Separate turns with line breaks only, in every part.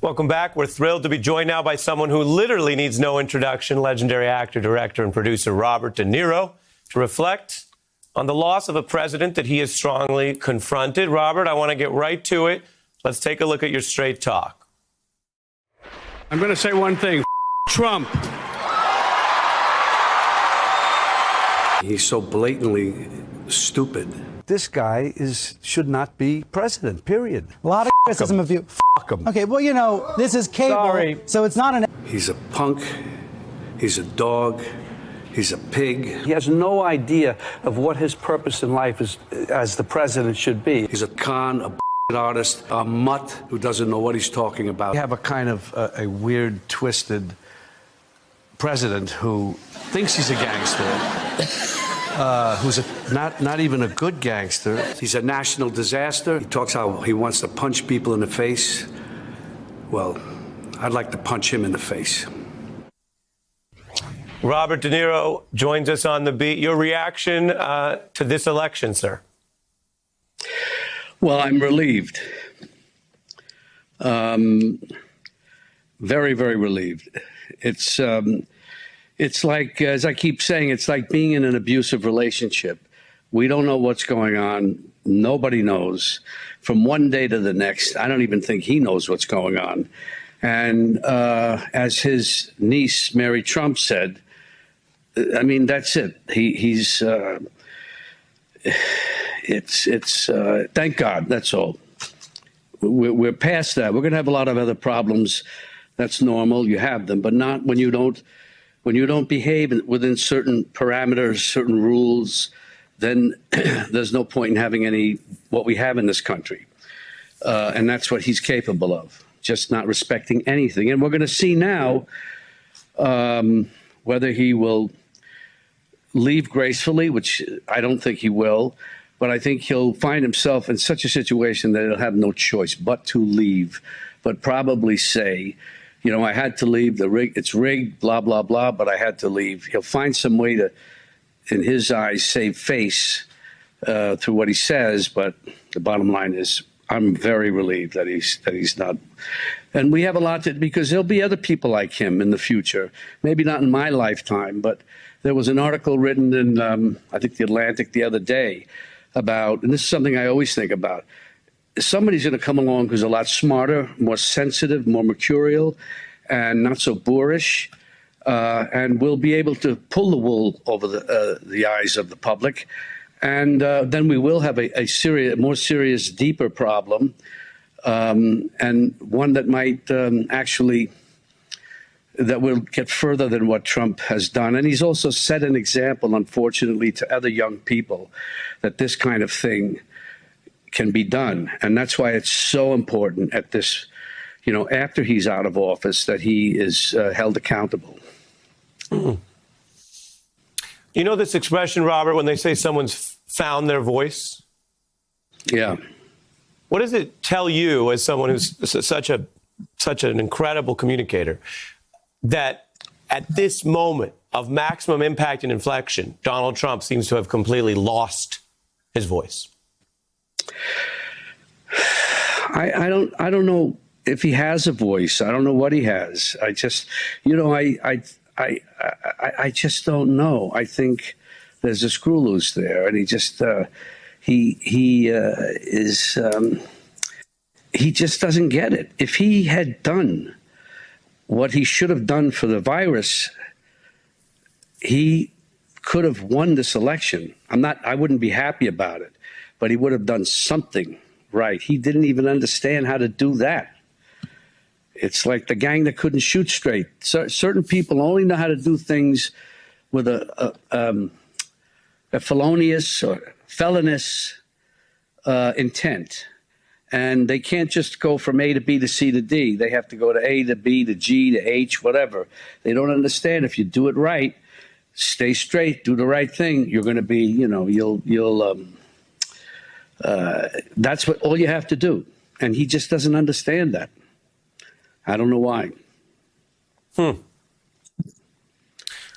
Welcome back. We're thrilled to be joined now by someone who literally needs no introduction, legendary actor, director, and producer Robert De Niro, to reflect on the loss of a president that he has strongly confronted. Robert, I want to get right to it. Let's take a look at your straight talk.
I'm going to say one thing. Trump. He's so blatantly stupid.
This guy should not be president, period.
A lot of criticism of you.
Fuck him.
Okay, well, you know, this is cable,
Sorry.
so it's not an...
He's a punk. He's a dog. He's a pig. He has no idea of what his purpose in life is as the president should be. He's a con, a artist, a mutt who doesn't know what he's talking about. We have a kind of a weird, twisted president who thinks he's a gangster. Who's not even a good gangster. He's a national disaster. He talks how he wants to punch people in the face. Well, I'd like to punch him in the face.
Robert De Niro joins us on the beat. Your reaction to this election, sir?
Well, I'm relieved. Very, very relieved. It's like, as I keep saying, it's like being in an abusive relationship. We don't know what's going on. Nobody knows. From one day to the next, I don't even think he knows what's going on. And as his niece, Mary Trump, said, I mean, that's it. Thank God, that's all. We're past that. We're going to have a lot of other problems. That's normal. You have them, but not when you don't behave within certain parameters, certain rules, then there's no point in having what we have in this country. And that's what he's capable of, just not respecting anything. And we're going to see now whether he will leave gracefully, which I don't think he will, but I think he'll find himself in such a situation that he'll have no choice but to leave, but probably say, you know, I had to leave, it's rigged, blah, blah, blah, but I had to leave. He'll find some way to, in his eyes, save face through what he says, but the bottom line is I'm very relieved that he's not. And we have a lot to, because there'll be other people like him in the future, maybe not in my lifetime, but there was an article written in, I think, The Atlantic the other day about, and this is something I always think about, somebody's going to come along who's a lot smarter, more sensitive, more mercurial, and not so boorish, and will be able to pull the wool over the eyes of the public. And then we will have a more serious, deeper problem, and one that might that will get further than what Trump has done. And he's also set an example, unfortunately, to other young people that this kind of thing can be done. And that's why it's so important at this, you know, after he's out of office, that he is held accountable.
You know this expression, Robert, when they say someone's found their voice?
Yeah.
What does it tell you as someone who's such an incredible communicator that at this moment of maximum impact and inflection, Donald Trump seems to have completely lost his voice?
I don't know if he has a voice. I don't know what he has. I just, you know, I just don't know. I think there's a screw loose there, and he just he just doesn't get it. If he had done what he should have done for the virus, he could have won this election. I wouldn't be happy about it, but he would have done something right. He didn't even understand how to do that. It's like the gang that couldn't shoot straight. Certain people only know how to do things with a felonious or felonious intent. And they can't just go from A to B to C to D. They have to go to A to B to G to H, whatever. They don't understand if you do it right, stay straight, do the right thing, you're going to be, you know, that's what all you have to do. And he just doesn't understand that. I don't know why.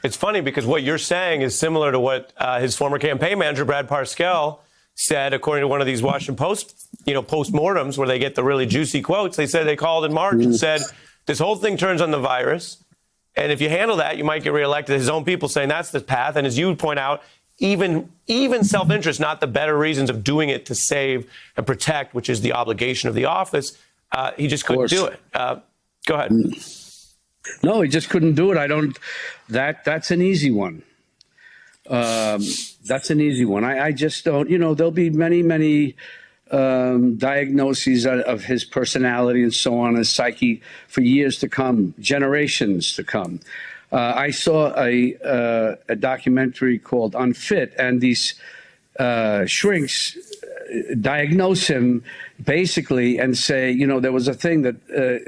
It's funny because what you're saying is similar to what his former campaign manager, Brad Parscale, said, according to one of these Washington Post, postmortems where they get the really juicy quotes, they said they called in March and said, this whole thing turns on the virus. And if you handle that, you might get reelected. His own people saying that's the path. And as you point out, even self-interest, not the better reasons of doing it to save and protect, which is the obligation of the office. He just couldn't do it. Go ahead.
No, he just couldn't do it. That's an easy one. That's an easy one. I just don't, there'll be many diagnoses of his personality and so on, his psyche for years to come, generations to come. I saw a documentary called Unfit, and these shrinks diagnose him basically and say, there was a thing that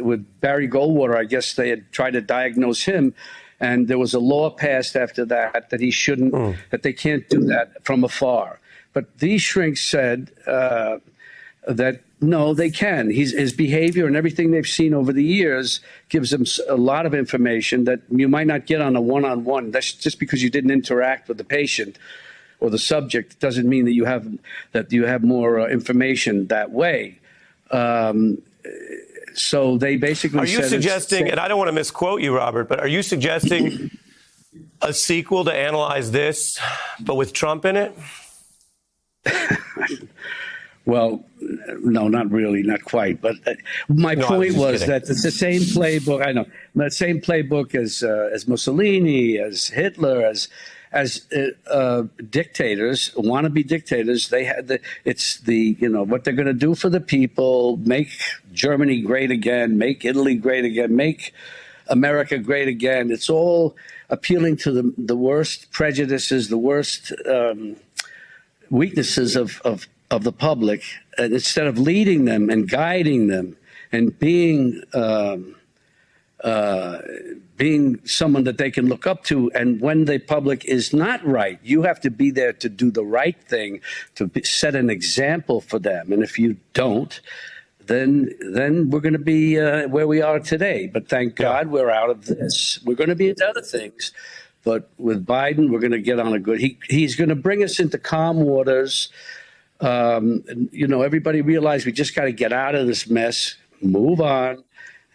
with Barry Goldwater, I guess they had tried to diagnose him. And there was a law passed after that he shouldn't, that they can't do that from afar. But these shrinks said that no, they can. His behavior and everything they've seen over the years gives them a lot of information that you might not get on a one-on-one. That's just because you didn't interact with the patient or the subject doesn't mean that you have more information that way. So they basically
said... Are you suggesting, and I don't want to misquote you, Robert, but are you suggesting a sequel to Analyze This, but with Trump in it?
Well, no, not really, not quite. But my point was that it's the same playbook. I know, the same playbook as Mussolini, as Hitler, as dictators, wannabe dictators. They had what they're going to do for the people: make Germany great again, make Italy great again, make America great again. It's all appealing to the worst prejudices, the worst weaknesses of the public, and instead of leading them and guiding them and being someone that they can look up to. And when the public is not right, you have to be there to do the right thing, to set an example for them. And if you don't, then we're going to be where we are today. But thank God we're out of this. We're going to be into other things. But with Biden, we're going to get on a good... He's going to bring us into calm waters. Everybody realized we just got to get out of this mess, move on,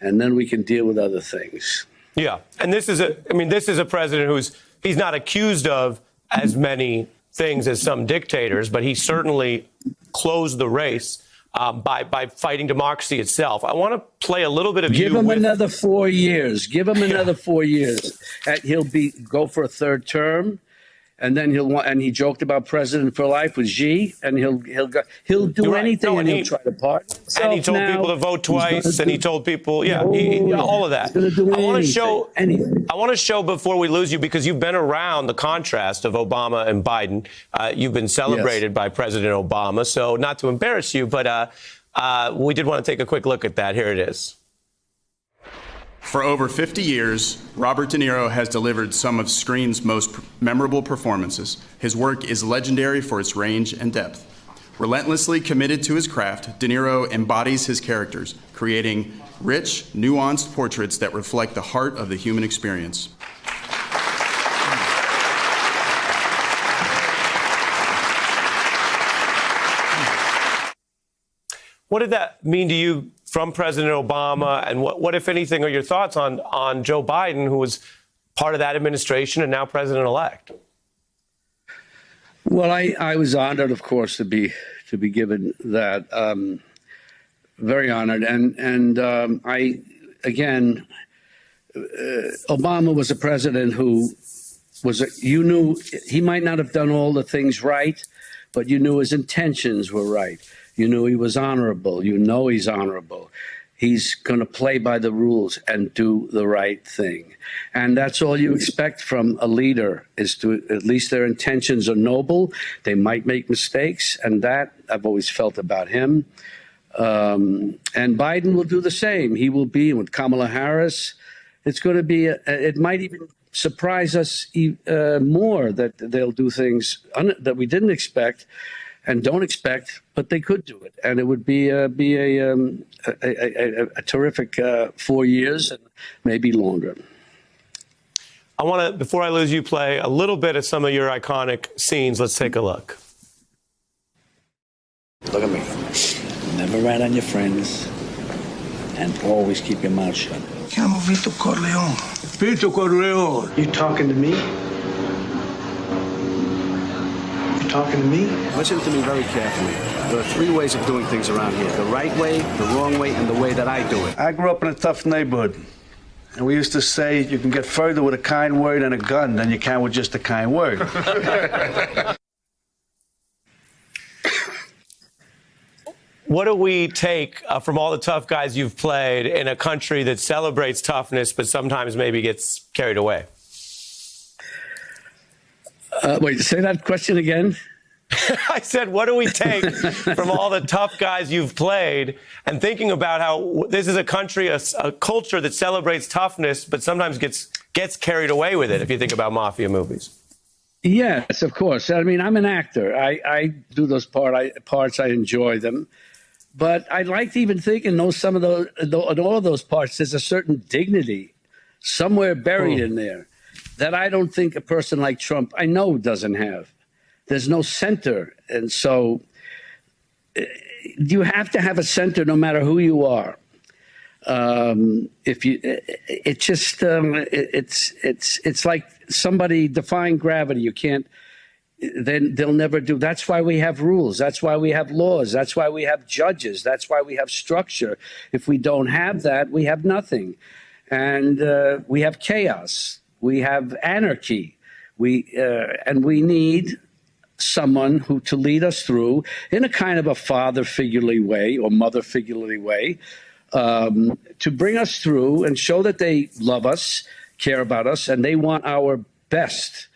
and then we can deal with other things.
Yeah. And this is a president he's not accused of as many things as some dictators, but he certainly closed the race by fighting democracy itself. I want to play a little bit of
Give him another 4 years. Give him another 4 years. He'll go for a third term. And then he joked about president for life with Xi, and he'll do anything, and he'll try to pardon himself.
And he told people to vote twice, and he told people, all of that. I want to show before we lose you, because you've been around the contrast of Obama and Biden. You've been celebrated by President Obama, so not to embarrass you, but we did want to take a quick look at that. Here it is.
For over 50 years, Robert De Niro has delivered some of screen's most memorable performances. His work is legendary for its range and depth. Relentlessly committed to his craft, De Niro embodies his characters, creating rich, nuanced portraits that reflect the heart of the human experience.
What did that mean to you from President Obama, and what, if anything, are your thoughts on Joe Biden, who was part of that administration and now president-elect?
Well, I was honored, of course, to be given that. Very honored, and Obama was a president who you knew he might not have done all the things right, but you knew his intentions were right. You knew he was honorable. You know he's honorable. He's going to play by the rules and do the right thing. And that's all you expect from a leader, is to at least their intentions are noble. They might make mistakes, and that I've always felt about him. And Biden will do the same. He will be with Kamala Harris. It's going to be, it might even surprise us more that they'll do things that we didn't expect and don't expect, but they could do it, and it would be a terrific 4 years and maybe longer.
I want to, before I lose you, play a little bit of some of your iconic scenes. Let's take a look.
Look at me. Never rat on your friends, and always keep your mouth shut.
Chiamo Vito Corleone.
Vito Corleone.
You talking to me? You talking to me?
Listen to me very carefully. There are three ways of doing things around here: the right way, the wrong way, and the way that I do it.
I grew up in a tough neighborhood. And we used to say you can get further with a kind word and a gun than you can with just a kind word.
What do we take from all the tough guys you've played in a country that celebrates toughness but sometimes maybe gets carried away?
Wait, say that question again.
I said, what do we take from all the tough guys you've played and thinking about how this is a country, a culture that celebrates toughness but sometimes gets carried away with it, if you think about mafia movies?
Yes, of course. I mean, I'm an actor. I do those parts. I enjoy them. But I like to even think in some of those, in all of those parts, there's a certain dignity somewhere buried in there that I don't think a person like Trump, I know, doesn't have. There's no center. And so you have to have a center no matter who you are. It's like somebody defying gravity. You can't, then they'll never do. That's why we have rules. That's why we have laws. That's why we have judges. That's why we have structure. If we don't have that, we have nothing. And we have chaos. We have anarchy. And we need someone who to lead us through in a kind of a father figurely way or mother figurely way, to bring us through and show that they love us, care about us, and they want our best.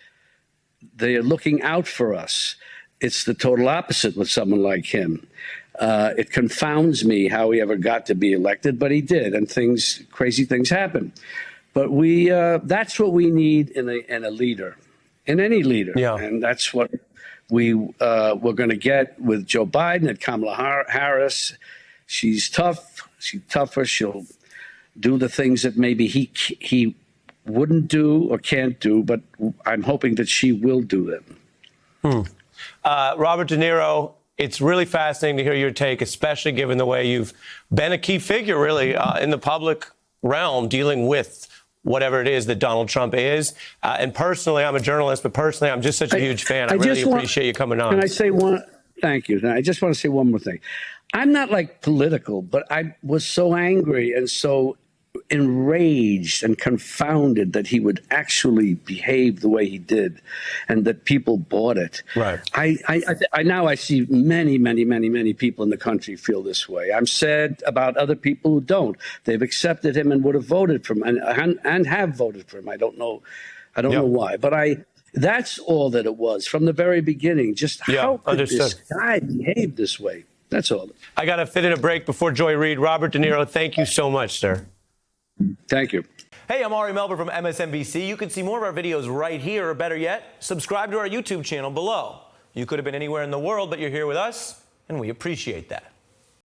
They are looking out for us. It's the total opposite with someone like him. It confounds me how he ever got to be elected, but he did, and crazy things happen. But that's what we need in a leader, in any leader.
Yeah.
And that's what we're going to get with Joe Biden and Kamala Harris. She's tough. She's tougher. She'll do the things that maybe he wouldn't do or can't do, but I'm hoping that she will do them.
Robert De Niro, it's really fascinating to hear your take, especially given the way you've been a key figure, really, in the public realm dealing with whatever it is that Donald Trump is. And personally, I'm a journalist, but personally, I'm just such a huge fan. I really appreciate you coming on.
Can I say one? Thank you. I just want to say one more thing. I'm not like political, but I was so angry and so enraged and confounded that he would actually behave the way he did and that people bought it.
Right.
I now see many people in the country feel this way. I'm sad about other people who don't. They've accepted him and would have voted for him and have voted for him. I don't know why, but that's all that it was from the very beginning. Just how could this guy behave this way? That's all.
I got to fit in a break before Joy Reid. Robert De Niro, thank you so much, sir.
Thank you.
Hey, I'm Ari Melber from MSNBC. You can see more of our videos right here, or better yet, subscribe to our YouTube channel below. You could have been anywhere in the world, but you're here with us, and we appreciate that.